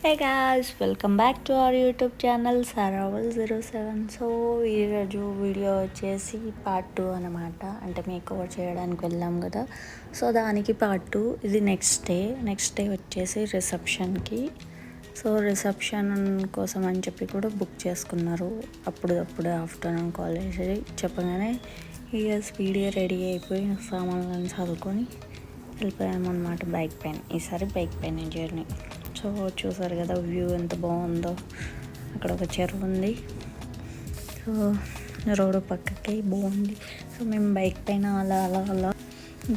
Hey guys, welcome back to our YouTube channel Saravul07. So ఈరోజు video వచ్చేసి part 2 అనమాట. అంటే మేక్ ఓవర్ చేయడానికి వెళ్ళాం కదా, సో దానికి పార్ట్ 2. ఇది నెక్స్ట్ డే వచ్చేసి రిసెప్షన్కి. సో రిసెప్షన్ కోసం అని చెప్పి కూడా బుక్ చేసుకున్నారు. అప్పుడప్పుడు ఆఫ్టర్నూన్ కాలేజ్ చెప్పగానే ఇక స్పీడ్గా రెడీ అయిపోయి సామాన్లను చదువుకొని వెళ్ళిపోయామన్నమాట బైక్ పైన. ఈసారి బైక్ పైన జర్నీ. సో చూసారు కదా వ్యూ ఎంత బాగుందో. అక్కడ ఒక చెరువు ఉంది, సో రోడ్డు పక్కకి బాగుంది. సో మేము బైక్ పైన అలా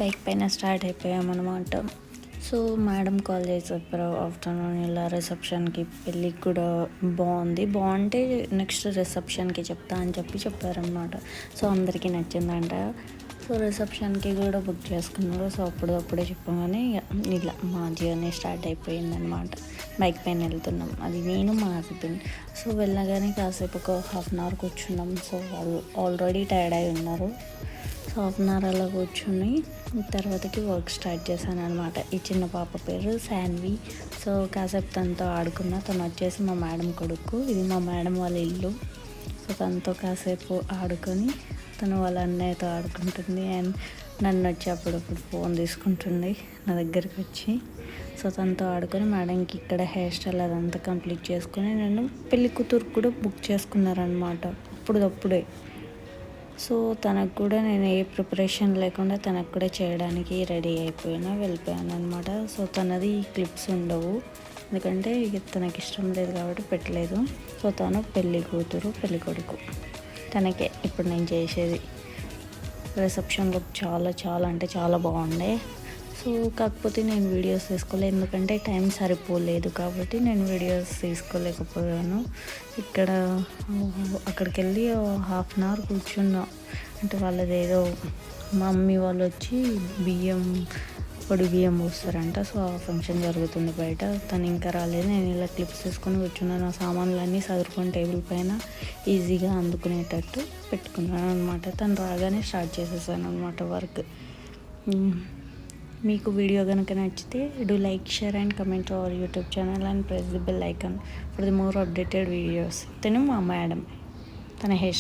బైక్ పైన స్టార్ట్ అయిపోయామన్నమాట. సో మేడం కాల్ చేసి చెప్పారు ఆఫ్టర్నూన్ ఇలా రిసెప్షన్కి, పెళ్ళికి కూడా బాగుంటే నెక్స్ట్ రిసెప్షన్కి చెప్తా అని చెప్పారనమాట. సో అందరికీ నచ్చిందంట. సో రిసెప్షన్కి కూడా బుక్ చేసుకున్నారు. సో అప్పుడే చెప్పగానే ఇలా మా జర్నీ స్టార్ట్ అయిపోయిందనమాట. బైక్ పైన వెళ్తున్నాం, అది నేను మా హస్బెండ్. సో వెళ్ళగానే కాసేపు ఒక హాఫ్ అన్ అవర్ కూర్చున్నాం. సో వాళ్ళు ఆల్రెడీ టైర్డ్ అయి ఉన్నారు. సో హాఫ్ అన్ అవర్ అలా కూర్చుని తర్వాతకి వర్క్ స్టార్ట్ చేశాను అనమాట. ఈ చిన్న పాప పేరు శాన్వి. సో కాసేపు తనతో ఆడుకున్నా. తను వచ్చేసి మా మేడం కొడుకు. ఇది మా మేడం వాళ్ళ ఇల్లు. సో తనతో కాసేపు ఆడుకొని తను వాళ్ళ అన్నయ్యతో ఆడుకుంటుంది. అండ్ నన్ను వచ్చి అప్పుడప్పుడు ఫోన్ తీసుకుంటుంది నా దగ్గరికి వచ్చి. సో తనతో ఆడుకొని మేడంకి ఇక్కడ హెయిర్ స్టైల్ అదంతా కంప్లీట్ చేసుకొని నన్ను పెళ్లి కూతురు కూడా బుక్ చేసుకున్నారనమాట అప్పుడే. సో తనకు కూడా నేను ఏ ప్రిపరేషన్ లేకుండా తనకు కూడా చేయడానికి రెడీ వెళ్ళిపోయాను అనమాట. సో తనది క్లిప్స్ ఉండవు, ఎందుకంటే తనకి ఇష్టం లేదు కాబట్టి పెట్టలేదు. సో తను పెళ్ళి కూతురు పెళ్ళి కొడుకు తనకే ఇప్పుడు నేను చేసేది. రిసెప్షన్లో చాలా అంటే చాలా బాగుండే. సో కాకపోతే నేను వీడియోస్ తీసుకోలేదు, ఎందుకంటే టైం సరిపోలేదు కాబట్టి నేను వీడియోస్ తీసుకోలేకపోయాను. అక్కడికి వెళ్ళి హాఫ్ అన్ అవర్ కూర్చున్నా. అంటే వాళ్ళది ఏదో మా మమ్మీ వాళ్ళు వచ్చి పొడి బియ్యం పోస్తారంట. సో ఆ ఫంక్షన్ జరుగుతుంది బయట. తను ఇంకా రాలేదు. నేను ఇలా క్లిప్స్ తీసుకొని కూర్చున్నాను. ఆ సామాన్లన్నీ సదురుకొని టేబుల్ పైన ఈజీగా అందుకునేటట్టు పెట్టుకున్నాను అనమాట. తను రాగానే స్టార్ట్ చేసేసాను అనమాట వర్క్. మీకు వీడియో కనుక నచ్చితే do like, share and comment our YouTube channel and press the bell icon for the more updated videos. తను మా మేడం, తన హెయిర్